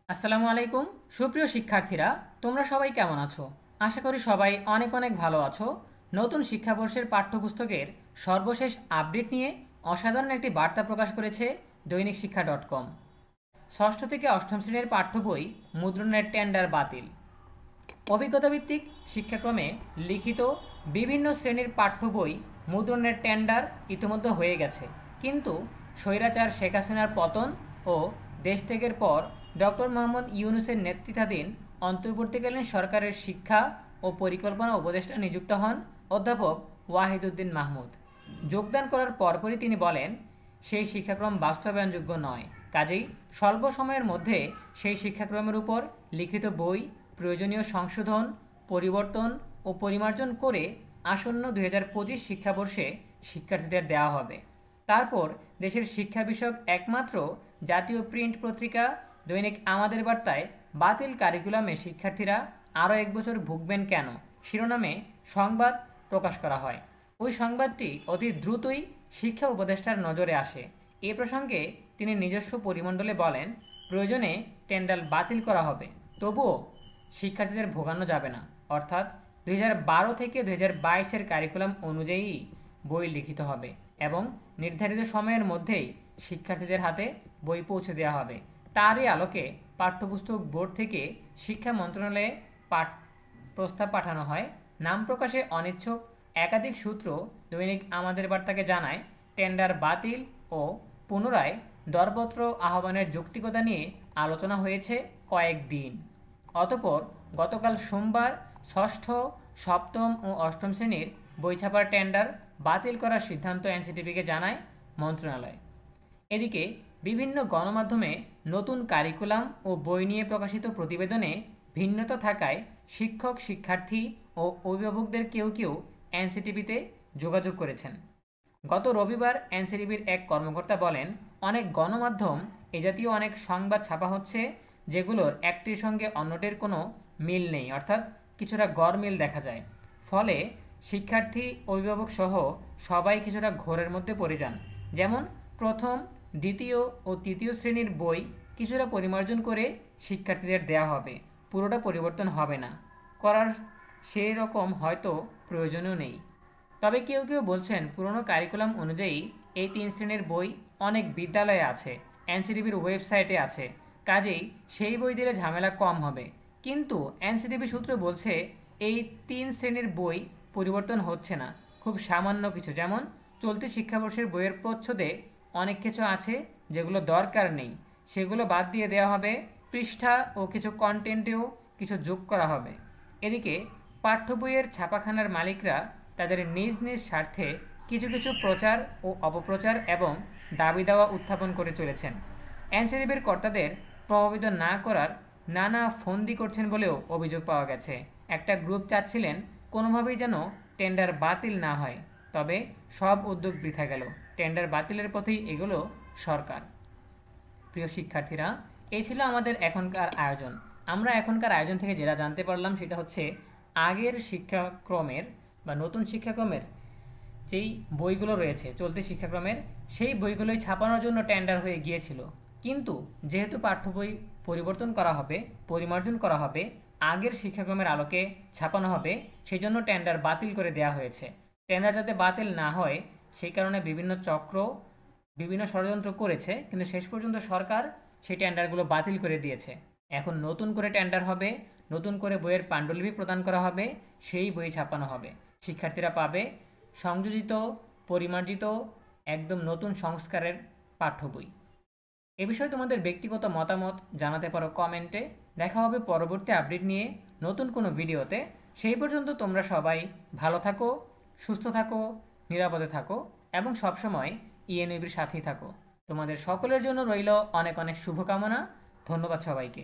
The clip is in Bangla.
আসসালামু আলাইকুম। সুপ্রিয় শিক্ষার্থীরা, তোমরা সবাই কেমন আছো? আশা করি সবাই অনেক অনেক ভালো আছো। নতুন শিক্ষাবর্ষের পাঠ্যপুস্তকের সর্বশেষ আপডেট নিয়ে অসাধারণ একটি বার্তা প্রকাশ করেছে দৈনিক শিক্ষা .com। ষষ্ঠ থেকে অষ্টম শ্রেণীর পাঠ্য বই মুদ্রণের টেন্ডার বাতিল। অভিজ্ঞতাভিত্তিক শিক্ষাক্রমে লিখিত বিভিন্ন শ্রেণীর পাঠ্য বই মুদ্রণের টেন্ডার ইতিমধ্যে হয়ে গেছে, কিন্তু স্বৈরাচার শেখ হাসিনার পতন ও দেশত্যাগের পর ডক্টর মোহাম্মদ ইউনূসের নেতৃত্বাধীন অন্তর্বর্তীকালীন সরকারের শিক্ষা ও পরিকল্পনা উপদেষ্টা নিযুক্ত হন অধ্যাপক ওয়াহিদুদ্দিন মাহমুদ। যোগদান করার পরপরই তিনি বলেন, সেই শিক্ষাক্রম বাস্তবায়নযোগ্য নয়, কাজেই স্বল্প সময়ের মধ্যে সেই শিক্ষাক্রমের উপর লিখিত বই প্রয়োজনীয় সংশোধন, পরিবর্তন ও পরিমার্জন করে আসন্ন ২০২৫ শিক্ষাবর্ষে শিক্ষার্থীদের দেওয়া হবে। তারপর দেশের শিক্ষা বিষয়ক একমাত্র জাতীয় প্রিন্ট পত্রিকা দৈনিক আমাদের বার্তায় বাতিল কারিকুলামে শিক্ষার্থীরা আরও এক বছর ভুগবেন কেন শিরোনামে সংবাদ প্রকাশ করা হয়। ওই সংবাদটি অতি দ্রুতই শিক্ষা উপদেষ্টার নজরে আসে। এ প্রসঙ্গে তিনি নিজস্ব পরিমণ্ডলে বলেন, প্রয়োজনে টেন্ডার বাতিল করা হবে, তবুও শিক্ষার্থীদের ভোগানো যাবে না। অর্থাৎ ২০১২ থেকে ২০২২-এর কারিকুলাম অনুযায়ী বই লিখিত হবে এবং নির্ধারিত সময়ের মধ্যেই শিক্ষার্থীদের হাতে বই পৌঁছে দেওয়া হবে। তারই আলোকে পাঠ্যপুস্তক বোর্ড থেকে শিক্ষা মন্ত্রণালয়ে প্রস্তাব পাঠানো হয়। নাম প্রকাশে অনিচ্ছুক একাধিক সূত্র দৈনিক আমাদের বার্তাকে জানায়, টেন্ডার বাতিল ও পুনরায় দরপত্র আহ্বানের যৌক্তিকতা নিয়ে আলোচনা হয়েছে কয়েকদিন। অতঃপর গতকাল সোমবার ষষ্ঠ, সপ্তম ও অষ্টম শ্রেণীর বই ছাপার টেন্ডার বাতিল করার সিদ্ধান্ত এনসিটিবিকে জানায় মন্ত্রণালয়। এদিকে বিভিন্ন গণমাধ্যমে নতুন কারিকুলাম ও বই নিয়ে প্রকাশিত প্রতিবেদনে ভিন্নতা থাকায় শিক্ষক, শিক্ষার্থী ও অভিভাবকদের কেউ কেউ এনসিটিবিতে যোগাযোগ করেছেন। গত রবিবার এনসিটিবির এক কর্মকর্তা বলেন, অনেক গণমাধ্যম এ জাতীয় অনেক সংবাদ ছাপা হচ্ছে যেগুলোর একটির সঙ্গে অন্যটির কোনো মিল নেই, অর্থাৎ কিছুটা গড়মিল দেখা যায়। ফলে শিক্ষার্থী, অভিভাবক সহ সবাই কিছুটা ঘোরের মধ্যে পড়ে যান। যেমন প্রথম, দ্বিতীয় ও তৃতীয় শ্রেণীর বই কিছুটা পরিমার্জন করে শিক্ষার্থীদের দেওয়া হবে, পুরোটা পরিবর্তন হবে না, করার সেই রকম হয়তো প্রয়োজনও নেই। তবে কেউ কেউ বলছেন, পুরনো কারিকুলাম অনুযায়ী এই ৩ শ্রেণীর বই অনেক বিদ্যালয়ে আছে, এনসিটিবির ওয়েবসাইটে আছে, কাজেই সেই বই দিলে ঝামেলা কম হবে। কিন্তু এনসিটিবি সূত্র বলছে, এই ৩ শ্রেণীর বই পরিবর্তন হচ্ছে না, খুব সামান্য কিছু, যেমন চলতি শিক্ষাবর্ষের বইয়ের প্রচ্ছদে অনেক কিছু আছে যেগুলো দরকার নেই, সেগুলো বাদ দিয়ে দেওয়া হবে, পৃষ্ঠা ও কিছু কন্টেন্টেও কিছু যোগ করা হবে। এদিকে পাঠ্য বইয়ের ছাপাখানার মালিকরা তাদের নিজ নিজ স্বার্থে কিছু কিছু প্রচার ও অপপ্রচার এবং দাবি দাওয়া উত্থাপন করে চলেছেন। এনসিটিবির কর্তাদের প্রভাবিত না করার নানা ফন্দি করছেন বলেও অভিযোগ পাওয়া গেছে। একটা গ্রুপ চাচ্ছিলেন কোনোভাবেই যেন টেন্ডার বাতিল না হয়, তবে সব উদ্যোগ বৃথা গেল, টেন্ডার বাতিলের পথেই এগোলো সরকার। প্রিয় শিক্ষার্থীরা, এই ছিল আমাদের এখনকার আয়োজন। আমরা এখনকার আয়োজন থেকে যেটা জানতে পারলাম সেটা হচ্ছে, আগের শিক্ষাক্রমের বা নতুন শিক্ষাক্রমের যেই বইগুলো রয়েছে চলতি শিক্ষাক্রমের, সেই বইগুলোই ছাপানোর জন্য টেন্ডার হয়ে গিয়েছিল। কিন্তু যেহেতু পাঠ্য বই পরিবর্তন করা হবে, পরিমার্জন করা হবে, আগের শিক্ষাক্রমের আলোকে ছাপানো হবে, সেই জন্য টেন্ডার বাতিল করে দেওয়া হয়েছে। টেন্ডার যাতে বাতিল না হয় সেই কারণে বিভিন্ন চক্র বিভিন্ন ষড়যন্ত্র করেছে, কিন্তু শেষ পর্যন্ত সরকার সেই টেন্ডারগুলো বাতিল করে দিয়েছে। এখন নতুন করে টেন্ডার হবে, নতুন করে বইয়ের পাণ্ডুলিপি প্রদান করা হবে, সেই বই ছাপানো হবে, শিক্ষার্থীরা পাবে সংযোজিত, পরিমার্জিত, একদম নতুন সংস্কারের পাঠ্য বই। এ বিষয়ে তোমাদের ব্যক্তিগত মতামত জানাতে পারো কমেন্টে। দেখা হবে পরবর্তী আপডেট নিয়ে নতুন কোনো ভিডিওতে। সেই পর্যন্ত তোমরা সবাই ভালো থাকো, সুস্থ থাকো, নিরাপদে থাকো এবং সবসময় ইএনএবির সাথেই থাকো। তোমাদের সকলের জন্য রইল অনেক অনেক শুভকামনা। ধন্যবাদ সবাইকে।